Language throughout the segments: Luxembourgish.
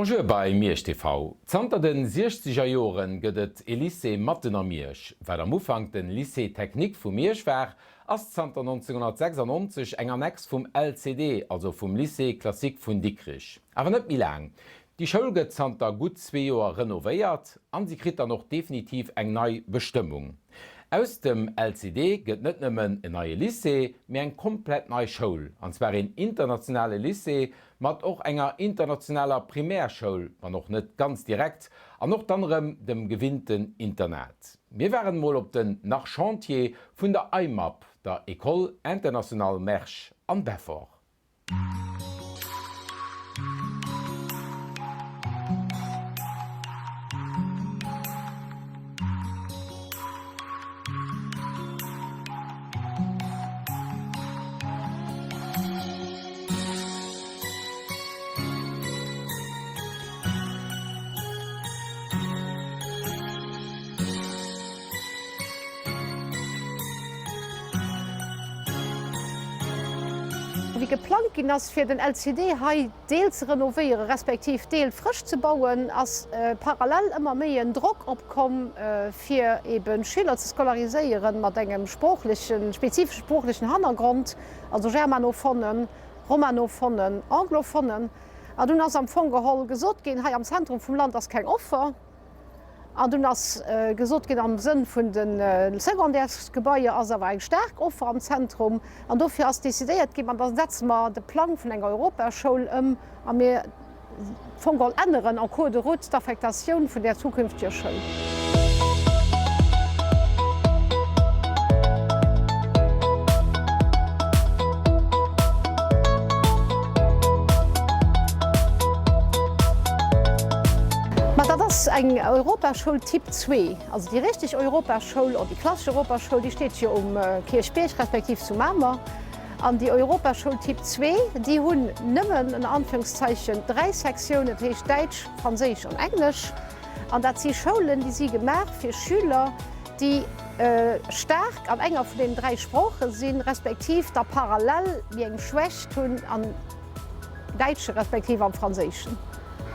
Bonjour bei Miersch TV. Zanter den 60er Joren gëtt et e Lycée Matten a Miersch, weil am Ufang den Lycée Technik vum Miersch war, ass zanter 1996 eng Annex vum LCD, also vum Lycée Klassik vun Dickrich. Awer net mi lang. Die Schoul gëtt zanter gut 2 Joer renovéiert, an sie krit noch definitiv eng nei Bestimmung. Aus dem LCD gëtt net nëmmen en neue Lycée, mé eng komplett nei Schoul, anzwer en internationale Lycée mat och enger internationaler Primärchoul, war noch net ganz direkt, an noch anderem dem gewinnten Internet. Wir waren mal op den nach Chantier vun der IMAP, der École Internationale Mersch an Belfort. Wie geplant gin ass fir den LCD hai Deel ze renovieren, respektiv Deel frisch zu bauen, ass parallel immer méi en Druck opkom fir eben Schüler ze skolariseieren mat engem spezifisch spruchlichen Hintergrund, also Germanofonnen, Romanofonnen, Anglofonnen. A du ass am Fongeholl gesot gin hai am Zentrum vum Land ass kein Offer. An du ass gesot gin am Sinn vun den Sekundärsgebäier ass awer eng sterk Offer am Zentrum. An dofir ass desideiert gi man dat Netzmer de Plan vun enger Europaschoul a mé vun Goll änderen an Code de Route d'Affektatioun vun der zukünftiger Schoul. Das ist eng Europaschule Typ 2, also die richtig Europaschule oder die klassische Europaschule, die steht hier Kirchberg respektiv zu Mammer. An die Europaschule Typ 2, die haben nimmen in Anführungszeichen 3 Sektionen, die heißt Deutsch, Französisch und Englisch. Und das sind Schulen, die sie gemacht für Schüler, die stark an enger von den 3 Sprachen sind, respektiv da parallel wie eng Schwäche tun an Deutsch respektive am Französischen.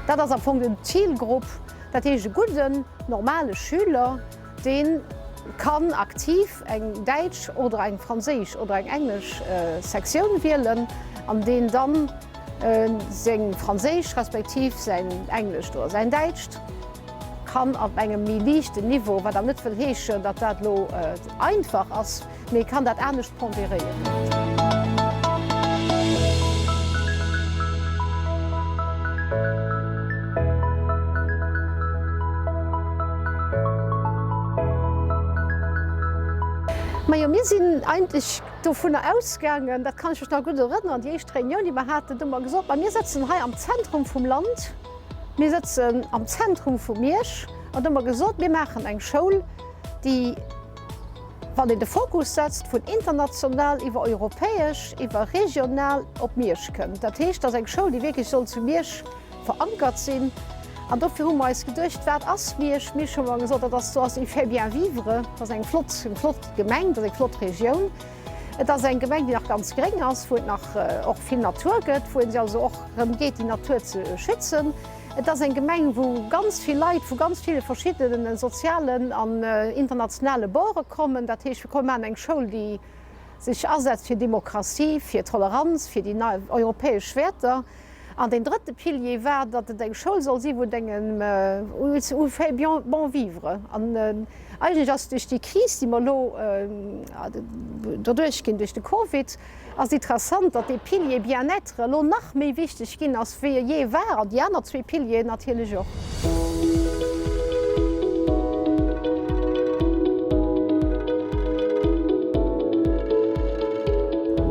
Das ist am Punkt eine Zielgruppe. Dat is guten normale Schüler, den kann aktiv eng Deutsch oder eng Französisch oder eng Englisch Sektion wählen, an den dann sein Französisch respektiv sein Englisch oder sein Deutsch kann auf engem mi leichten Niveau, wat net will heechen, dat dat lo einfach ass, mir kann dat ernst ponderieren. Wir sind eigentlich davon ausgegangen, das kann ich mich noch gut erinnern, an die erste Reunion, die wir hatten, immer gesagt, wir sitzen hier am Zentrum vom Land, wir sitzen am Zentrum von Miersch und immer gesagt, wir machen eine Schule, die in den Fokus setzt, von international über europäisch, über regional auf Miersch kommt. Das heißt, das ist eine Schule, die wirklich soll zu Miersch verankert sein. Und dafür haben wir uns gedacht, wer ist Miersch? Wir haben mal gesagt, das ist so ein fait bien vivre, das ist eine flotte Gemeinde, das ist eine flotte Region. Das ist eine Gemeinde, die noch ganz gering ist, wo es auch viel Natur gibt, wo es also auch darum geht, die Natur zu schützen. Das ist eine Gemeinde, wo ganz viele Leute von ganz vielen verschiedenen sozialen und internationalen Bauern kommen. Das heißt, wir kommen an eine Schule, die sich einsetzt für Demokratie, für Toleranz, für die europäischen Werte. An den dritten Pilier war, dass es eine Schule soll sein, wo es fait bon vivre. Eigentlich ist durch die Krise, die wir dadurch gehen, durch die Covid, ist interessant, dass die Pilier Bien-être noch mehr wichtig sind, als wir je waren. Die anderen 2 Pilier natürlich auch.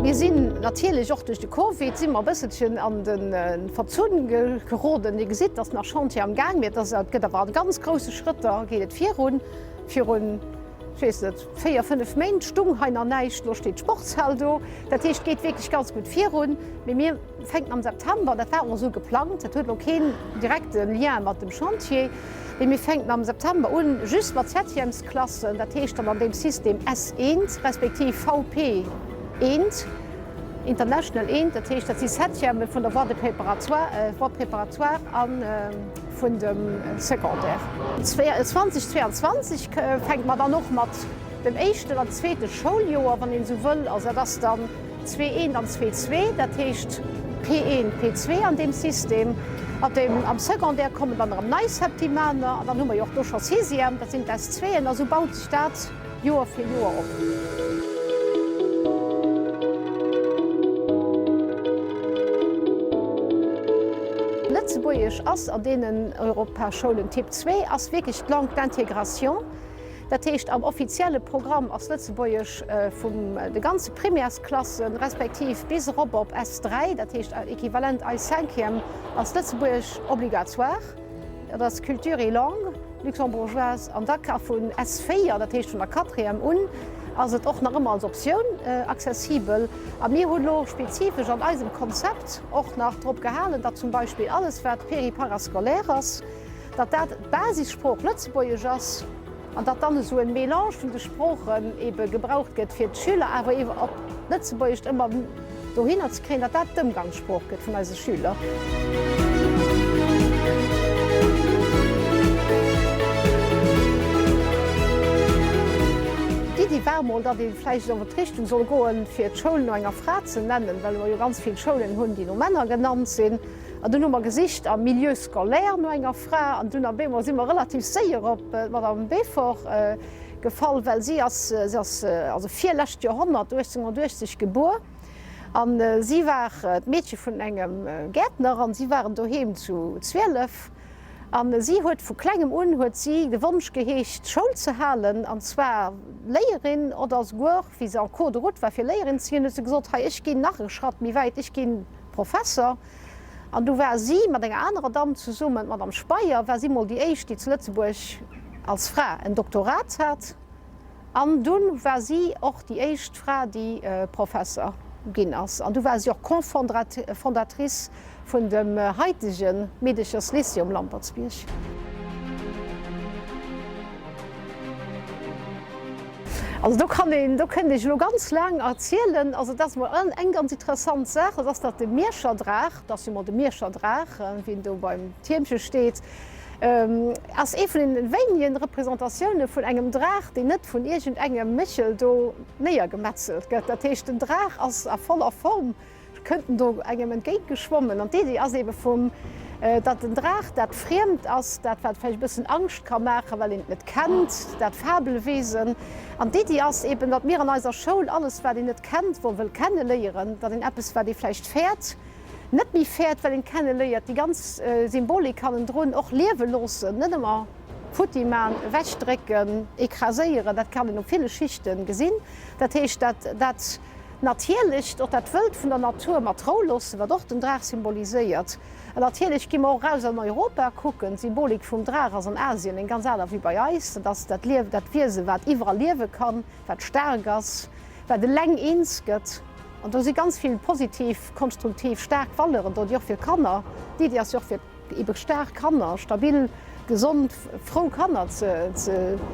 Wir sind natürlich auch durch die Covid sind wir ein bisschen an den Verzogen geraten. Ihr seht, dass nach Chantier am Gang wird. Das waren ganz große Schritte. Geht es 4 5 Monate Stung heiner Neisch, da steht Sportshall da. Das heißt, geht wirklich ganz gut 4 Runden. Bei mir fängt am September, das war auch so geplant. Das hat noch keinen direkten Lien mit dem Chantier. Bei mir fängt am September an, just mit 7. Klasse. Das heißt dann an dem System S1 respektive VP1. International 1, dat heißt, dat sie Septieme vun der Wortpräparatoire an vun dem Sekundär. 2022 fängt man dann noch mat dem echte an zweete Schuljoer, wann en so wëll, also das dann 2.1 an 2.2, dat heißt P1, P2 an dem System. Am Sekundär kommen dann am Neiseptimaner, an dann hummer joch doch Cesium, dat sind S2, also baut sich dat Joer fir Joer op. Lettzebuerch ass an denen Europäerschulen Tipp 2 ass wirklich lang d'Integration. Dat heißt, am offizielle Programm ass Lettzebuerch vum de ganze Primärsklassen respektiv bis op S3, dat heißt äquivalent als 5 als Lettzebuerch obligatoire. Das Kultur et Langue, luxembourgeoise an Dakar vun S4, dat heißt von der 4 un, also auch noch immer als Option zesibel. Am mir hunlo spezifisch an eisem Konzept auch nach Dr gehalen, dat zum Beispiel alles wat periparascolaires, dat Basisspruch Lettzebuerch ass, an dat dann so en Melange vun de Sprochen ebe gebraucht gëtt fir d Schüler, awer iwwer op Lettzebuerch immer do hinnnerkrin, dat dat Dëmmgangsspruch gëtt vun als Schüler. Die Wärmol, dat die Fleisch der Vertrichtung soll goen fir d Schulen enger Fra ze nennen, weil jo ganz viel Schulen hunn, die no Männer genannt sinn. An du nummer Gesicht am Milieu skolär no enger Fra, an dunner Bemer si immer relativ séier op wat am Befor gefall, well sie as 4. Jahrhundert 1860 geboren. An sie war d Mädchen vun engem Gärtner, an sie waren doheem zu 12. An sie huet vu klegem un huet sie de Wunsch geheescht Schul ze halen, anzwer Leierin oder as Guch, wie se an Code Rot war fir Leierin ziehen, se gesot ha ich gin nachgeschrat, wie weit ich gin Professor. An du war sie mat enger anderer Dam zu summen, mat am Speier war sie mal die Eich, die zu Lützeburg als Frau ein Doktorat hat. An dun war sie och die Eicht Frau, die Professor ginn ass. An du war sie auch Konfondatrice vun dem heitigen Medisches Lyceum Lambertsbierch. Also da kann ich noch ganz lang erzählen, also das war eng ganz interessant Sache, dass dat de Meerscherdrach, dass immer de Meerscherdrach, wie du beim Themchen steht, als even in den wenigen Repräsentationen von engem Drach, die net von irgend engem Michel do näher gemetzelt. Dat heißt, den Drach als a voller Form könnten do engem entgegengeschwommen. Und die as eben vom dat den Drach dat fremd ass, dat wat vielleicht bisschen Angst kann machen, weil net kennt, dat Fabelwesen. An die ass eben dat mir an eiser Schul alles wer die net kennt, wo will kennenleieren, dat den Apps wer die vielleicht fährt. Net mi fährt, weil den kennenleiert, die ganz Symbolik kann drohen och lewelosen, net immer Futtiman, wegstrecken, ekraseieren, dat kann op viele Schichten gesinn. Dat heißt, dat natierlich dat dat Welt vun der Natur matrolos, wat doch den Drach symbolisiert. Natürlich gi auch raus an Europa gucken, Symbolik vum Drach aus an Asien en ganz wie bei Eis, dat Wise wat iwwer liewe kann, wat stärkers, wat de Läng insket. Und da sie ganz viel positiv, konstruktiv stark fallen, dort auch für Kanner, die auch für stark Kanner, stabil, gesund, froh Kanner zu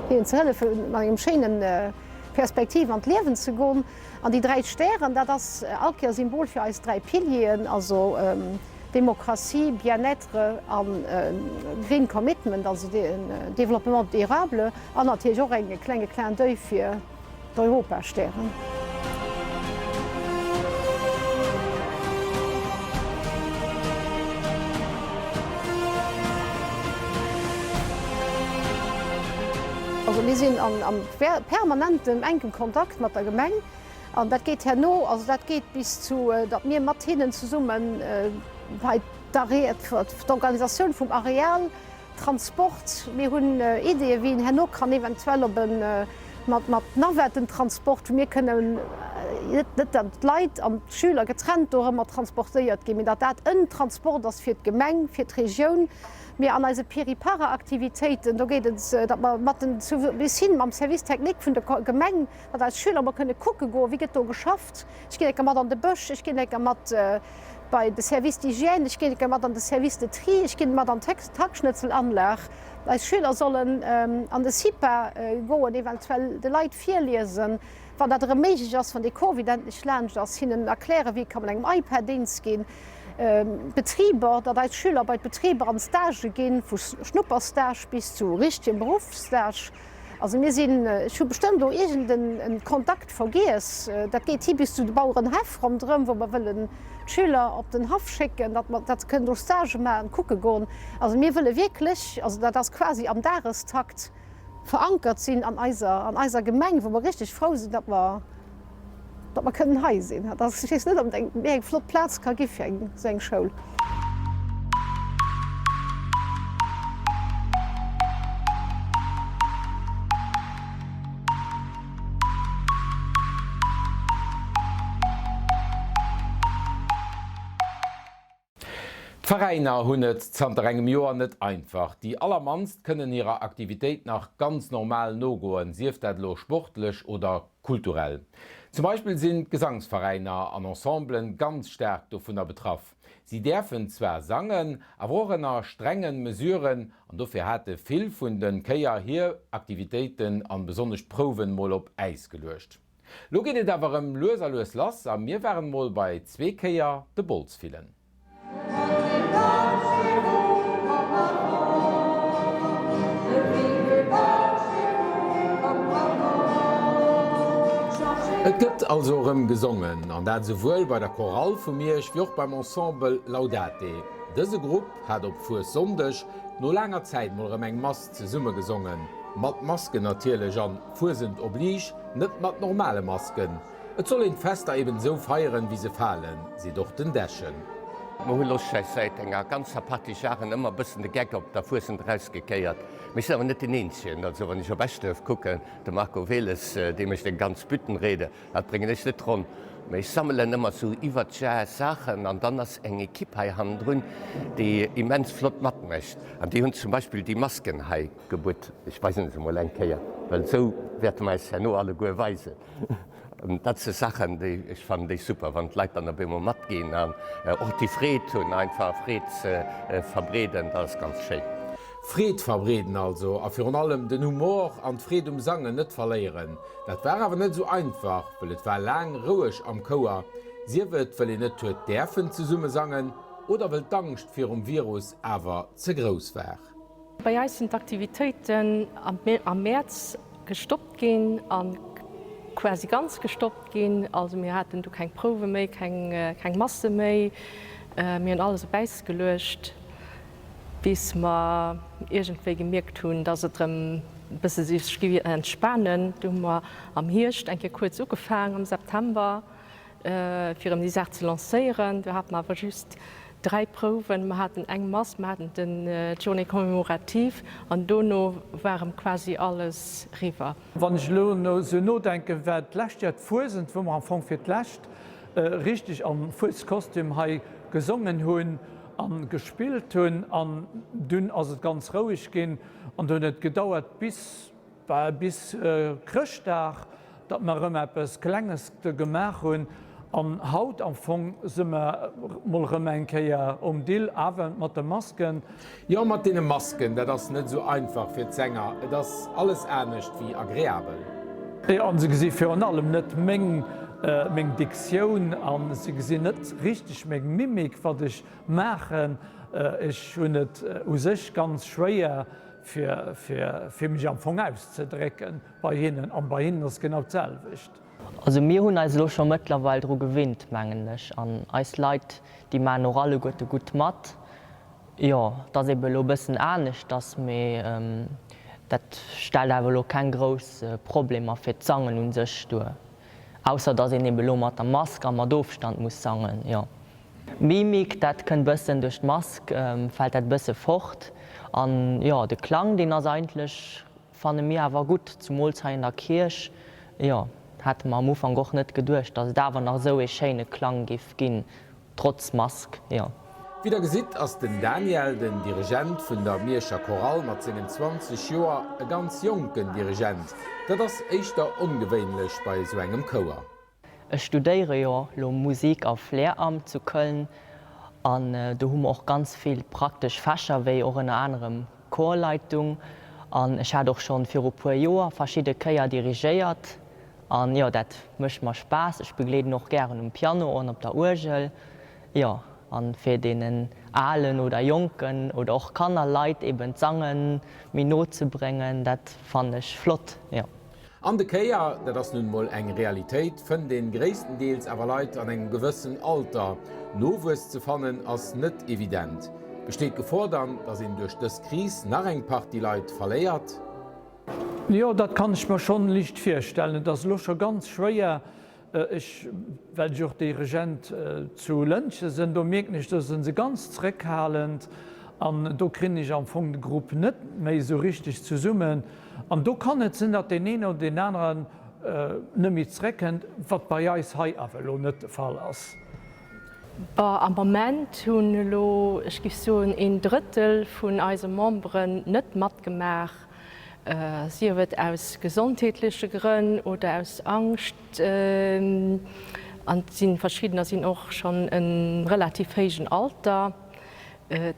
helfen, mit einem schönen Perspektiv an Leben zu gehen. An die 3 Sterne, das ist Symbol für als 3 Pilieren, also Demokratie, Bien-être, Green Commitment, also Development durable, und natürlich auch ein kleiner Deu für die Europa-Sterne. Also wir sind am permanentem engen Kontakt mit der Gemeng. Und das geht her no, also das geht bis zu, dass wir mit ihnen zusammen bei der Organisation vom Areal, Transport, wir haben Ideen, wie in Herno kann eventuell mit Nahwertentransport, wir können nicht die Leute und die Schüler getrennt immer transportiert gehen. Das ist ein Transport, das für die Gemeng, für die Region. Wir an diese Peripara-Aktivitäten, da geht es, dass wir bis hin am Servicetechnik von der Gemeng, dass als Schüler wir können gucken, wie geht das geschafft. Ich gehe nicht mal an den Busch, ich gehe nicht mal bei der Service d'Hygiene, ich gehe nicht mal an den Service de Tri, ich gehe mal an den Tagsschnitzelanlage. Als Schüler sollen an den SIPA gehen, eventuell die Leute vorlesen, wann dat méigich ass van de Covidentlich Land ass hinnen erkläre, wie kann man engem iPad-Dienst gin. Betrieber, dat als Schüler bei Betrieber an Stage gin, vu Schnupperstage bis zu richtigem Berufsstage. Also mir sinn bestimmt egent den Kontakt vergees. Dat geht hi bis zu de Bauuren Hefrom drüm, wo man willen Schüler op den Haf schicken, dat können durch Stage ma kucke goen. Also mir willlle wirklich, also dat das quasi am Darestakt verankert sinn an eiser Gemeng, wo man richtig froh sind, dat man können he sinn. Das net am denken eng Flotplatz ka gif seg Schoul. Vereiner hunn et zanter engem Joer net einfach. Die allermanst kënnen ihrer Aktivitéit nach ganz normal nogoen, sieft dat lo sportlech oder kulturell. Zum Beispiel sind Gesangsvereiner an Ensemblen ganz stark davon betroffen. Sie dürfen zwar sangen, aber nach strengen Mesuren und dafür hatte viel von den Keier hier Aktivitäten an besonders Proben mal auf Eis gelöscht. Lo geht es aber um Loser Lass, und wir waren mal bei 2 Keier de Bolzvielen. Et gëtt also gesungen, an dat sowohl bei der Choral vu Mierch wie auch beim Ensemble Laudate. Dëse Gruppe hat op vu Sondech no langer Zeit mal eng Mast ze Summe gesungen. Mat Masken natierlech an Fusend oblige, net mat normale Masken. Et soll en Fester eben so feieren, wie se fallen, sie doch den Dächen. Mohulochscheich seit enger ganz apathisch Jahren immer bisssen de Gag op der Fussen rausgekeiert. Mich awer net den Enchen, also wann ich op Bestuf gucke, de Marco Veles, dem ich den ganz Bütten rede, dat bringe ich net run. Ich sammle immer so iwwer Sachen an dann ass eng Kippei han runn, die immens flott mat mecht. An die hunn zum Beispiel die Maskenhai geburt. Ich weiß nicht mal enkeier, weil so werd me ja no alle goe Weise. Dat ze Sachen, die ich fand dich super, wann Leiit an der Bemmer mat gehen an och die Fred hun einfach Freds verbreden, das ganz schön. Fred verbreden also, a fir an allem den Humor an Fred Sangen net verleieren. Dat war aber net so einfach, weil et war lang ruhig am Chor. Sie wird, weil net huet derfen zu Summe sangen oder will Angst fir Virus awer ze groß war. Bei uns sind Aktivitäten am März gestoppt gehen, an quasi ganz gestoppt gehen. Also wir hatten kein Probe mehr, kein Masse mehr. Wir haben alles beiß gelöscht, bis wir irgendwie gemerkt haben, dass es ein bisschen sich entspannen. Da haben wir am Hirsch kurz angefangen im September, für die Sache zu lancieren. Da hatten wir aber just 3 Proben. Wir hatten eng Mass, wir hatten den Journey Kommemorativ und dann waren quasi alles rüber. Wenn ich so nachdenke, wer die Jahr vor sind, wo wir am Anfang für die Lächt richtig am Fußkostüm gesungen haben, an gespielt haben, an dünn als es ganz ruhig ging. Und dann hat es gedauert bis Christtag, dass wir etwas Kleines gemacht haben. An Haut am Fong simmer Molremenkeier Deel awen mat de Masken. Ja mat de Masken, dat ass net so einfach fir d'Sänger, dats alles ernstnecht wie agréabel. An se gesi fir an allem net még Diktiun an se gesinn net richtig még Mimik wat ichch machen ich hun net u sech ganz schwéier fir mich am Fong auszudrecken bei hinnen an bei hinnen ass genau zelwicht. Also mir hunn als Locher Mëttlerweil dro gewinnt menggenlech an eis Leiit, die man orale gotte gut mat. Ja, dat e belo bëssen ernstnecht, dats méi dat stel awelo kein gros Problem fir d'Sangen un sech stue. Ausser dats en e belo mat der Mask am mat Doofstand muss sangen. Ja. Mimik, dat kën bëssen duch d'Mask fällt dat bësse fort. An ja, de Klang, den ass eintlech fanne mir awer gut zum Molzheim der Kirch. Ja. Hat man am Ufang goch net gedurcht, dats dawer nach so e schéine Klang gif ginn, trotz Mask. Ja. Wieder gesit ass den Daniel, den Dirigent vun der Mierscher Choral mat 20 Joer e ganz jonken Dirigent, dat ass éichter ongewéinlech bei so engem Chor. Ech studéiere ja lo Musik auf Lehramt zu Köln, an du hummer auch ganz viel praktisch Fächer wéi och en anderem Chorleitung. Ech hat doch schon fir op puer Joer verschiedene Keier dirigéiert. An ja, dat mëcht mar Spaß. Ich beglede noch gern Piano an op der Urgel. Ja, an fir denen Aalen oder Jonken oder auch Kannerleit eben Zangen Mino zu bringen, dat fand ich flott. Ja. An de Keier, dat ass nun moll eng Realitéit vun den gréessten Deels awer Leiit an eng gewëssen Alter nowes ze fannen ass net evident. Besteet gefordern, dats en duch dës Kris nach eng Part die Leiit verléiert? Ja, dat kann ich mir schon nicht vorstellen. Das locher ganz schwer. Weil joch de Regent zu Lënche sind, do merk nicht, dat se ganz zreckhalend. An do krin ich am Fong de Gruppe net méi so richtig zu summen. An do kann net sinn, dat den een oder den anderen nëmi zrecken, wat bei Jais Hai awer net fall ass. Am moment hunn lo ich gif so en Drittel vun eise Membren net mat gemach. Sie wird aus gesundheitliche Gründen oder aus Angst und sind verschiedener sind auch schon in relativ hohen Alter,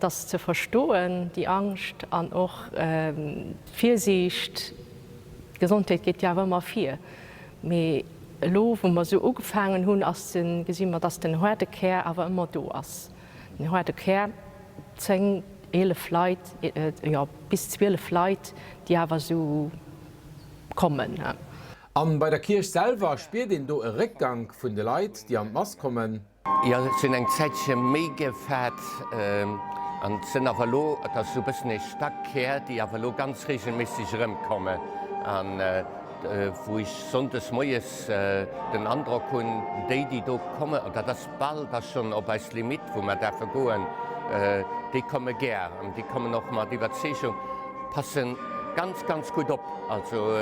das zu verstehen, die Angst an auch Vorsicht. Gesundheit geht ja immer viel. Lo, wo wir so angefangen haben, gesehen wir, dass den Horde Care aber immer da ist. Den Horde Care 10 Flight, ja, bis 12 Flight, die aber so kommen. Ja. Bei der Kirche selber spielt den do e Rückgang vun de Leiit, die an Mass kommen. Ja, sind eng Zeitche mégefährt an sind avalo, dat so bis ne Stadtkehr, die avalo ganz regelmäßig rmkommen. Wo ich sonntes Moes den Andruck hun die do komme, oder das Ball das schon op als Limit, wo man da vergoen. Die kommen gern und die kommen noch mal die Verzechung passen ganz gut op. Also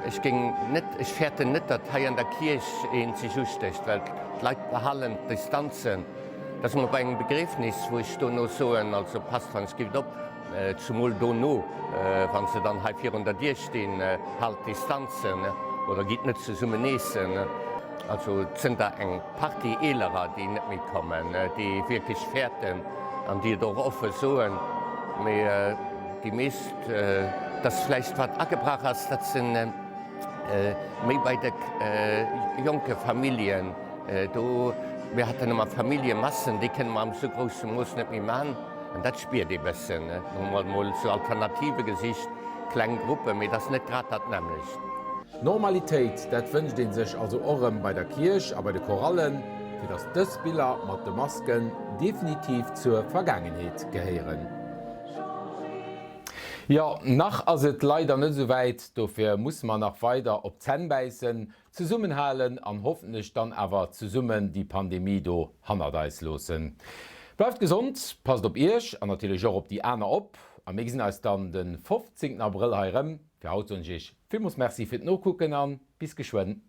ich fährte net dat an der Kirche en sich justecht, weil Leiit behallen Distanzen. Das man bei engem Begriffnis, wo ich do no so also passt wann es gibt op zum do no, wann se dann halb 400 Dir stehen halt Distanzen oder gibt net zu summen neessen. Also sind da eng Partyelerer, die net mitkommen, die wirklich fährten, an die doch offen soen. Die meist das vielleicht wat angebracht hast, dat sind méi bei de junge Familien. Wir hatten immer Familienmassen, die kennen man am so großen Muss net mehr machen. Und dat spielt die bessen. Mal so alternative Gesicht, kleine Gruppe, mir das net grad dat nämlich. Normalitéit, dat wëncht den sech also orm bei der Kirch, aber de Korallen, fir dats dës Bilder mat de Masken definitiv zur Vergangenheet geheieren. Ja, nach ass et leider net so weit, dofir muss man nach weiter op Zen beißen, zu summen halen, an hoffentlich dann awer zu summen die Pandemie do hannerdeis losen. Bleibt gesund, passt op Isch, an natürlich auch op die Äner op. Am nächsten als dann den 15. April heirem. Für haut und ich. Vielmals merci für das Nachgucken an. Bis geschwind.